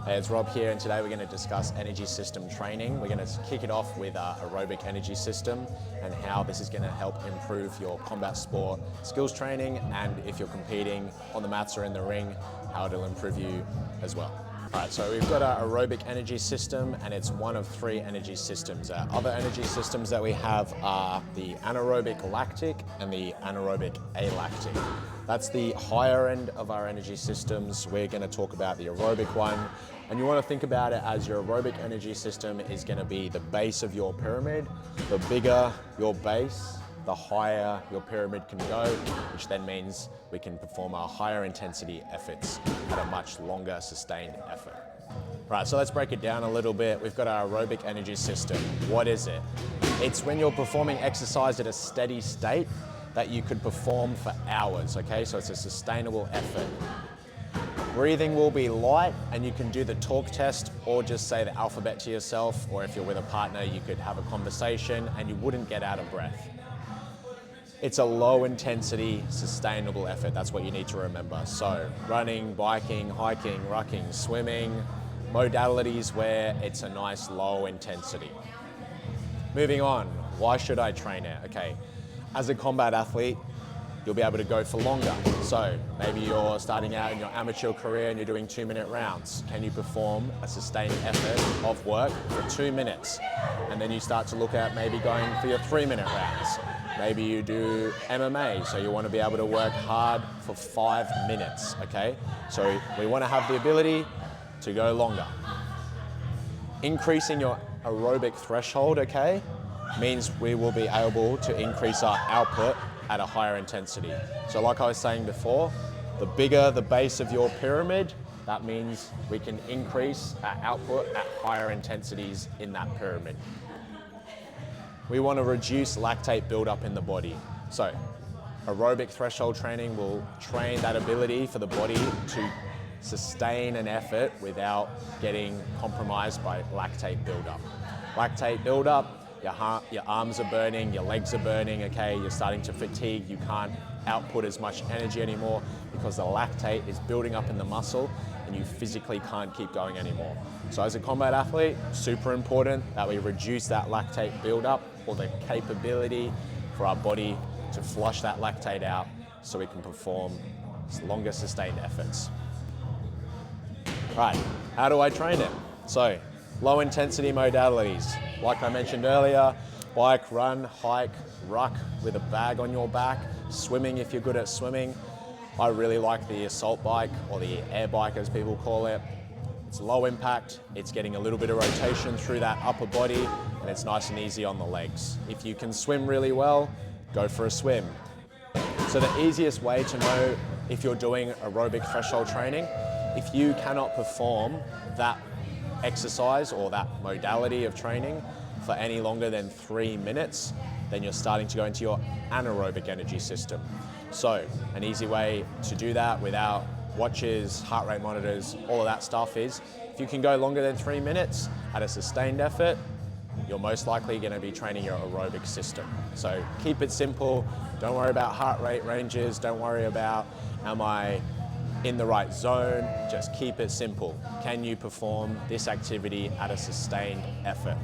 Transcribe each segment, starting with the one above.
Hey, it's Rob here, and today we're going to discuss energy system training. We're going to kick it off with aerobic energy system and how this is going to help improve your combat sport skills training, and if you're competing on the mats or in the ring, how it'll improve you as well. All right, so we've got our aerobic energy system, and it's one of three energy systems. Other energy systems that we have are the anaerobic lactic and the anaerobic alactic. That's the higher end of our energy systems. We're going to talk about the aerobic one, and you want to think about it as your aerobic energy system is going to be the base of your pyramid. The bigger your base, the higher your pyramid can go, which then means we can perform our higher intensity efforts at a much longer sustained effort. Right, so let's break it down a little bit. We've got our aerobic energy system. What is it? It's when you're performing exercise at a steady state that you could perform for hours, okay? So it's a sustainable effort. Breathing will be light, and you can do the talk test or just say the alphabet to yourself, or if you're with a partner, you could have a conversation and you wouldn't get out of breath. It's a low intensity, sustainable effort. That's what you need to remember. So running, biking, hiking, rucking, swimming, modalities where it's a nice low intensity. Moving on, why should I train it? Okay, as a combat athlete, you'll be able to go for longer. So maybe you're starting out in your amateur career and you're doing 2-minute rounds. Can you perform a sustained effort of work for 2 minutes? And then you start to look at maybe going for your 3-minute rounds. Maybe you do MMA, so you want to be able to work hard for 5 minutes, okay? So we want to have the ability to go longer. Increasing your aerobic threshold, okay, means we will be able to increase our output at a higher intensity. So like I was saying before, the bigger the base of your pyramid, that means we can increase our output at higher intensities in that pyramid. We want to reduce lactate buildup in the body. So aerobic threshold training will train that ability for the body to sustain an effort without getting compromised by lactate buildup. Lactate buildup, your arms are burning, your legs are burning, okay? You're starting to fatigue, you can't output as much energy anymore because the lactate is building up in the muscle and you physically can't keep going anymore. So as a combat athlete, super important that we reduce that lactate buildup, or the capability for our body to flush that lactate out so we can perform longer sustained efforts. Right, how do I train it? So, low intensity modalities. Like I mentioned earlier, bike, run, hike, ruck with a bag on your back, swimming if you're good at swimming. I really like the assault bike, or the air bike as people call it. It's low impact, it's getting a little bit of rotation through that upper body, and it's nice and easy on the legs. If you can swim really well, go for a swim. So the easiest way to know if you're doing aerobic threshold training, if you cannot perform that exercise or that modality of training for any longer than 3 minutes, then you're starting to go into your anaerobic energy system. So an easy way to do that without watches, heart rate monitors, all of that stuff is, if you can go longer than 3 minutes at a sustained effort, you're most likely going to be training your aerobic system. So keep it simple. Don't worry about heart rate ranges. Don't worry about, am I in the right zone? Just keep it simple. Can you perform this activity at a sustained effort?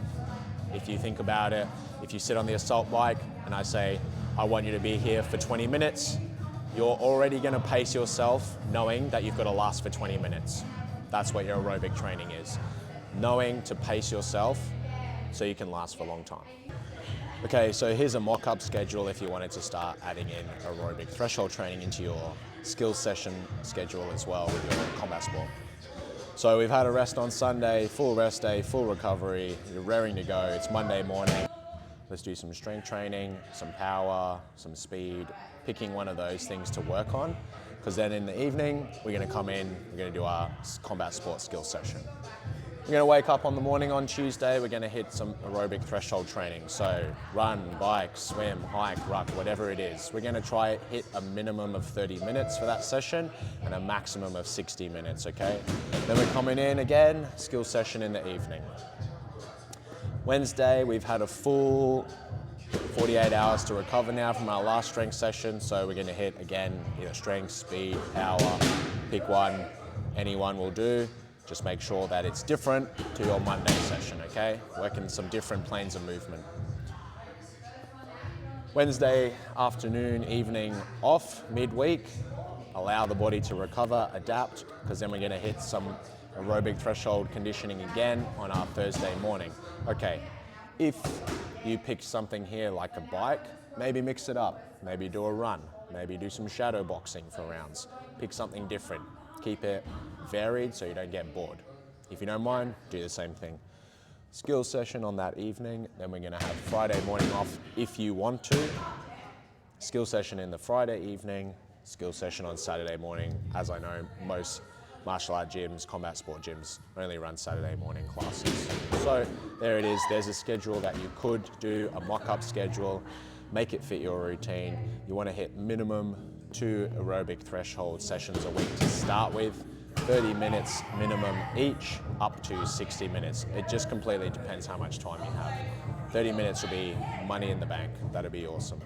If you think about it, if you sit on the assault bike and I say, I want you to be here for 20 minutes, you're already going to pace yourself knowing that you've got to last for 20 minutes. That's what your aerobic training is. Knowing to pace yourself so you can last for a long time. Okay, so here's a mock-up schedule if you wanted to start adding in aerobic threshold training into your skills session schedule as well with your combat sport. So we've had a rest on Sunday, full rest day, full recovery, you're raring to go, it's Monday morning. Let's do some strength training, some power, some speed, picking one of those things to work on, because then in the evening, we're going to come in, we're going to do our combat sports skills session. We're going to wake up on the morning on Tuesday, we're going to hit some aerobic threshold training. So run, bike, swim, hike, ruck, whatever it is. We're going to try hit a minimum of 30 minutes for that session and a maximum of 60 minutes, okay? Then we're coming in again, skill session in the evening. Wednesday, we've had a full 48 hours to recover now from our last strength session, so we're going to hit again either strength, speed, power, pick one, any one will do. Just make sure that it's different to your Monday session, okay? Working some different planes of movement. Wednesday afternoon, evening off, midweek. Allow the body to recover, adapt, because then we're gonna hit some aerobic threshold conditioning again on our Thursday morning. Okay, if you pick something here like a bike, maybe mix it up. Maybe do a run, maybe do some shadow boxing for rounds. Pick something different. Keep it varied so you don't get bored. If you don't mind, do the same thing. Skill session on that evening, then we're gonna have Friday morning off if you want to. Skill session in the Friday evening, skill session on Saturday morning. As I know, most martial art gyms, combat sport gyms only run Saturday morning classes. So there it is, there's a schedule that you could do, a mock-up schedule, make it fit your routine. You wanna hit minimum 2 aerobic threshold sessions a week to start with, 30 minutes minimum each, up to 60 minutes. It just completely depends how much time you have. 30 minutes will be money in the bank. That'd be awesome.